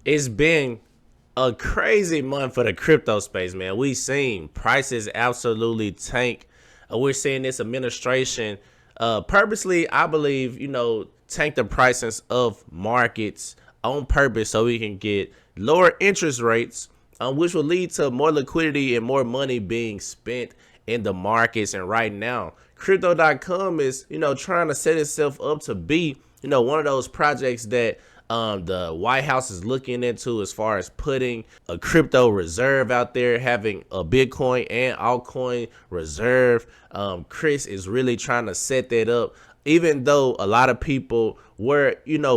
It's been a crazy month for the crypto space, man. We seen prices absolutely tank. We're seeing this administration purposely, I believe, tank the prices of markets on purpose so we can get lower interest rates, which will lead to more liquidity and more money being spent in the markets. And right now, crypto.com is, trying to set itself up to be, one of those projects that the White House is looking into as far as putting a crypto reserve out there, having a Bitcoin and altcoin reserve. Chris is really trying to set that up, even though a lot of people were,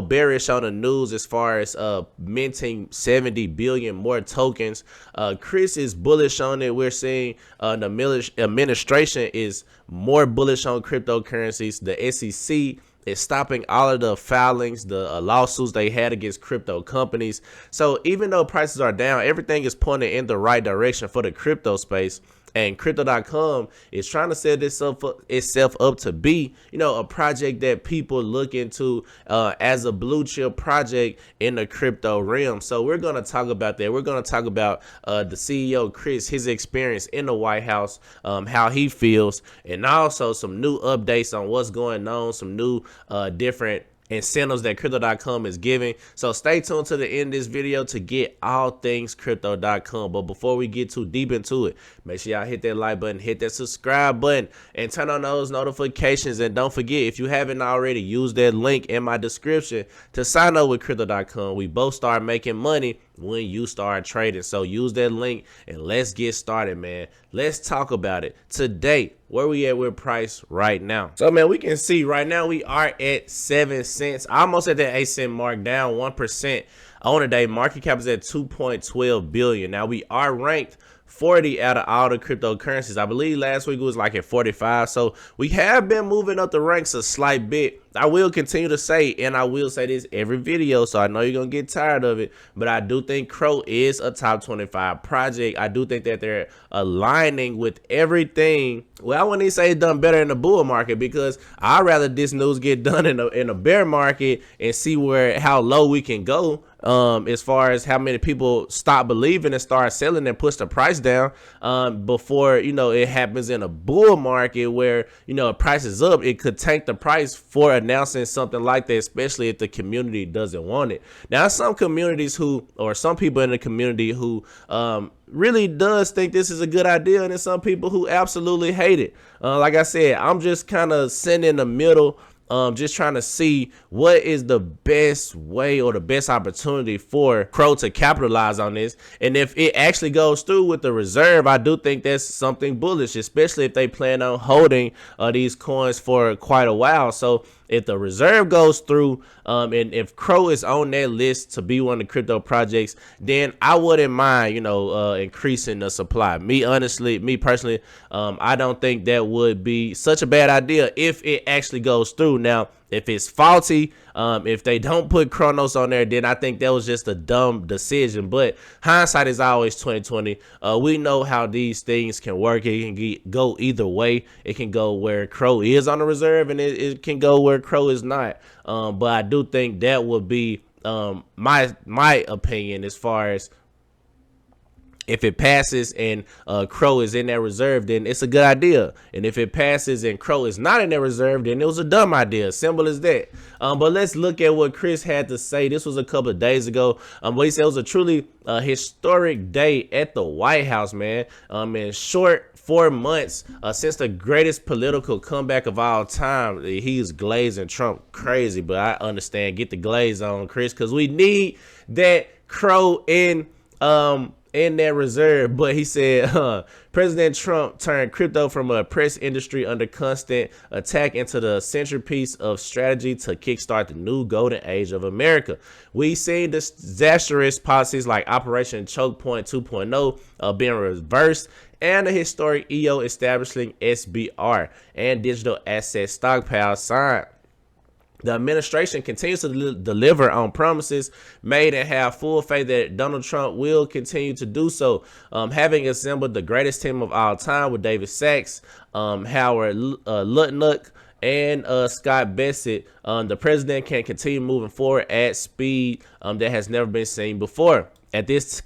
bearish on the news as far as minting 70 billion more tokens. Chris is bullish on it. We're seeing the administration is more bullish on cryptocurrencies. The SEC is stopping all of the filings, the lawsuits they had against crypto companies. So even though prices are down, everything is pointing in the right direction for the crypto space. And crypto.com is trying to set itself up to be, a project that people look into as a blue chip project in the crypto realm. So we're going to talk about that. We're going to talk about the CEO, Chris, his experience in the White House, how he feels, and also some new updates on what's going on, some new different incentives that crypto.com is giving. So stay tuned to the end of this video to get all things crypto.com. But before we get too deep into it, make sure y'all hit that like button, hit that subscribe button, and turn on those notifications. And don't forget, if you haven't already, use that link in my description to sign up with crypto.com. We both start making money when you start trading. So use that link and let's get started, man. Let's talk about it today. Where we at with price right now? So, man, we can see right now we are at 7 cents, almost at that 8 cent mark, down 1% on the day. Market cap is at 2.12 billion. Now we are ranked 40 out of all the cryptocurrencies. I believe last week it was like at 45. So we have been moving up the ranks a slight bit. I will continue to say, and I will say this every video, so I know you're going to get tired of it, but I do think Crow is a top 25 project. I do think that they're aligning with everything. Well, I wouldn't even say it's done better in the bull market, because I'd rather this news get done in a bear market and see how low we can go. As far as how many people stop believing and start selling and push the price down before, it happens in a bull market where, price is up. It could tank the price for announcing something like that, especially if the community doesn't want it. Now, some communities or some people in the community who really does think this is a good idea, and there's some people who absolutely hate it. Like I said, I'm just kind of sitting in the middle, just trying to see what is the best way or the best opportunity for Crow to capitalize on this. And if it actually goes through with the reserve, I do think that's something bullish, especially if they plan on holding these coins for quite a while. So if the reserve goes through, and if Crow is on that list to be one of the crypto projects, then I wouldn't mind, increasing the supply. Me personally, I don't think that would be such a bad idea if it actually goes through. Now, if it's faulty, if they don't put Chronos on there, then I think that was just a dumb decision. But hindsight is always 2020. We know how these things can work. It can go either way. It can go where Crow is on the reserve, and it can go where Crow is not. But I do think that would be my opinion as far as if it passes and Crow is in that reserve, then it's a good idea. And if it passes and Crow is not in that reserve, then it was a dumb idea. Simple as that. But let's look at what Chris had to say. This was a couple of days ago. But he said it was a truly historic day at the White House, man. In short 4 months since the greatest political comeback of all time. He's glazing Trump crazy, but I understand. Get the glaze on, Chris, because we need that Crow in that reserve. But he said President Trump turned crypto from a press industry under constant attack into the centerpiece of strategy to kickstart the new golden age of America. We seen disastrous policies like Operation Choke Point 2.0 being reversed, and the historic EO establishing SBR and digital asset stockpile signed. The administration continues to deliver on promises made and have full faith that Donald Trump will continue to do so. Having assembled the greatest team of all time with David Sachs, Howard Lutnick, and Scott Bessent, the president can continue moving forward at speed that has never been seen before. This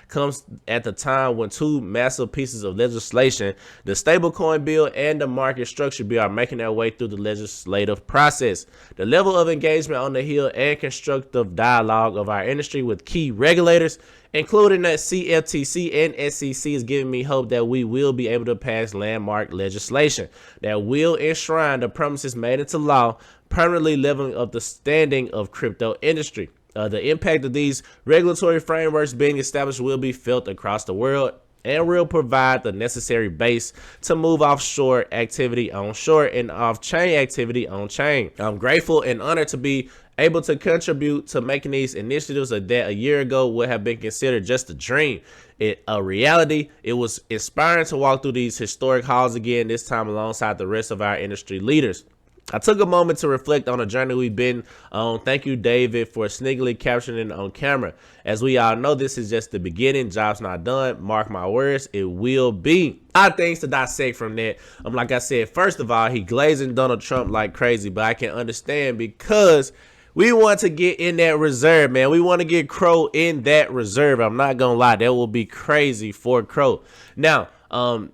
comes at the time when two massive pieces of legislation, the stablecoin bill and the market structure bill, are making their way through the legislative process. The level of engagement on the Hill and constructive dialogue of our industry with key regulators, including the CFTC and SEC, is giving me hope that we will be able to pass landmark legislation that will enshrine the promises made into law, permanently leveling up the standing of crypto industry. The impact of these regulatory frameworks being established will be felt across the world and will provide the necessary base to move offshore activity onshore and off-chain activity on-chain. I'm grateful and honored to be able to contribute to making these initiatives that a year ago would have been considered just a dream. A reality. It was inspiring to walk through these historic halls again, this time alongside the rest of our industry leaders. I took a moment to reflect on the journey we've been on. Thank you, David, for sneakily capturing it on camera. As we all know, this is just the beginning. Job's not done. Mark my words, it will be. A lot of things to dissect from that. Like I said, first of all, he glazing Donald Trump like crazy, but I can understand because we want to get in that reserve, man. We want to get Crow in that reserve. I'm not going to lie. That will be crazy for Crow. Now,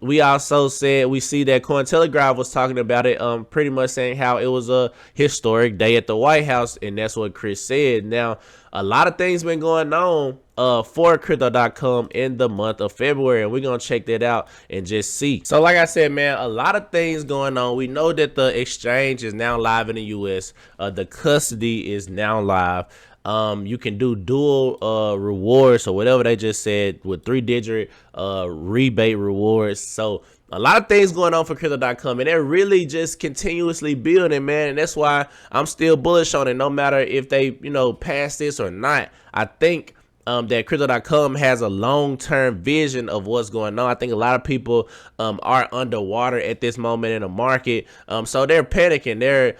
we also said we see that Cointelegraph was talking about it, pretty much saying how it was a historic day at the White House, and that's what Chris said. Now, a lot of things been going on for Crypto.com in the month of February, and we're gonna check that out and just see. So like I said, man, a lot of things going on. We know that the exchange is now live in the US. The custody is now live. You can do dual rewards or whatever they just said with 3-digit rebate rewards. So a lot of things going on for Crypto.com, and they're really just continuously building, man. And that's why I'm still bullish on it, no matter if they, pass this or not. I think that Crypto.com has a long-term vision of what's going on. I think a lot of people are underwater at this moment in the market. So they're panicking. They're,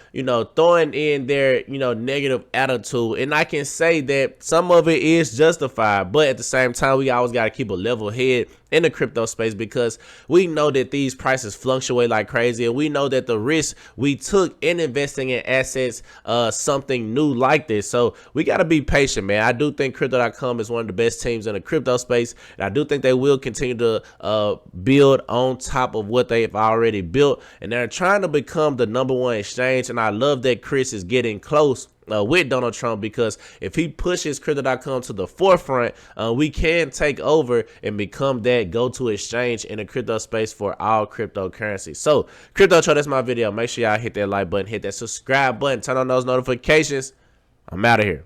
throwing in their, negative attitude. And I can say that some of it is justified. But at the same time, we always got to keep a level head in the crypto space, because we know that these prices fluctuate like crazy, and we know that the risk we took in investing in assets, something new like this. So we got to be patient, man. I do think Crypto.com is one of the best teams in the crypto space, and I do think they will continue to build on top of what they've already built, and they're trying to become the #1 exchange. And I love that Chris is getting close with Donald Trump, because if he pushes Crypto.com to the forefront, we can take over and become that go-to exchange in the crypto space for all cryptocurrency. So, Crypto Show, that's my video. Make sure y'all hit that like button, hit that subscribe button, turn on those notifications. I'm out of here.